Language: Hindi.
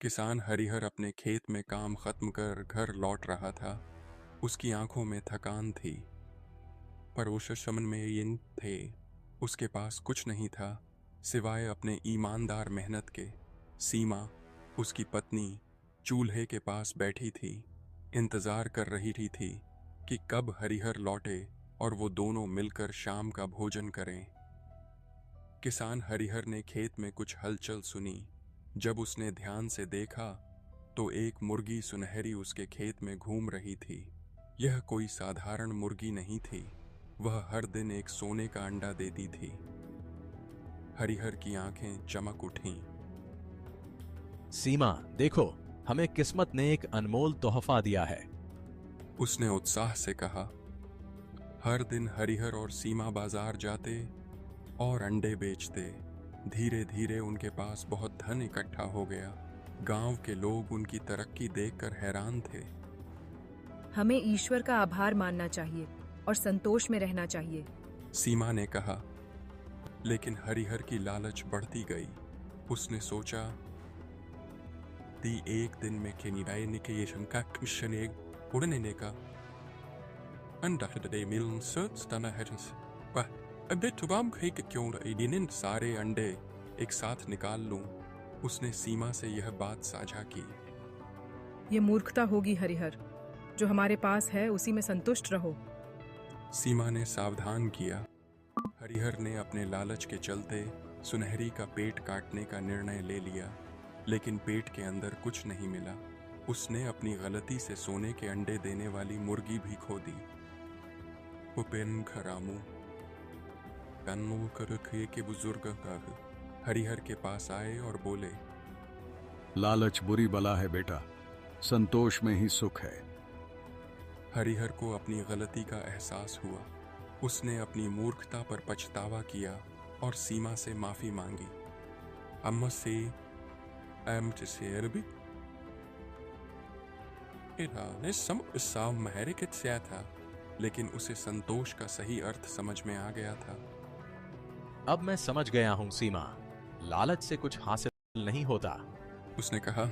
किसान हरिहर अपने खेत में काम खत्म कर घर लौट रहा था। उसकी आंखों में थकान थी, पर उस शमन में इन थे। उसके पास कुछ नहीं था सिवाय अपने ईमानदार मेहनत के। सीमा, उसकी पत्नी, चूल्हे के पास बैठी थी, इंतजार कर रही थी कि कब हरिहर लौटे और वो दोनों मिलकर शाम का भोजन करें। किसान हरिहर ने खेत में कुछ हलचल सुनी। जब उसने ध्यान से देखा तो एक मुर्गी सुनहरी उसके खेत में घूम रही थी। यह कोई साधारण मुर्गी नहीं थी, वह हर दिन एक सोने का अंडा देती थी। हरिहर की आंखें चमक उठीं। सीमा, देखो, हमें किस्मत ने एक अनमोल तोहफा दिया है। उसने उत्साह से कहा। हर दिन हरिहर और सीमा बाजार जाते और अंडे बेचते। धीरे धीरे उनके पास बहुत धन इकट्ठा हो गया। गांव के लोग उनकी तरक्की देखकर हैरान थे। हमें ईश्वर का आभार मानना चाहिए और संतोष में रहना चाहिए। सीमा ने कहा। लेकिन हरिहर की लालच बढ़ती गई। उसने सोचा, दी एक दिन में केनिराय निकेयेशन का क्मिशन एक उड़ने का अंडा दे मिलन सर्च तना हेजंस वह अबे तुबाम खेक क्यों इदिन सारे अंडे एक साथ निकाल लूं। उसने सीमा से यह बात साझा की। ये मूर्खता होगी हरिहर। जो हमारे पास है उसी में संतुष्ट रहो। सीमा ने सावधान किया। हरिहर ने अपने लालच के चलते सुनहरी का पेट काटने का निर्णय ले लिया, लेकिन पेट के अंदर कुछ नहीं मिला। उसने अपनी गलती से सोने के अंडे देने वाली मुर्गी भी खो दी। उपेन खरामू कन्नू करखे के बुजुर्ग हरिहर के पास आए और बोले, लालच बुरी बला है बेटा, संतोष में ही सुख है। हरिहर को अपनी गलती का एहसास हुआ। उसने अपनी मूर्खता पर पछतावा किया और सीमा से माफी मांगी। अम्मा से अरबी था, लेकिन उसे संतोष का सही अर्थ समझ में आ गया था। अब मैं समझ गया हूं सीमा, लालच से कुछ हासिल नहीं होता। उसने कहा।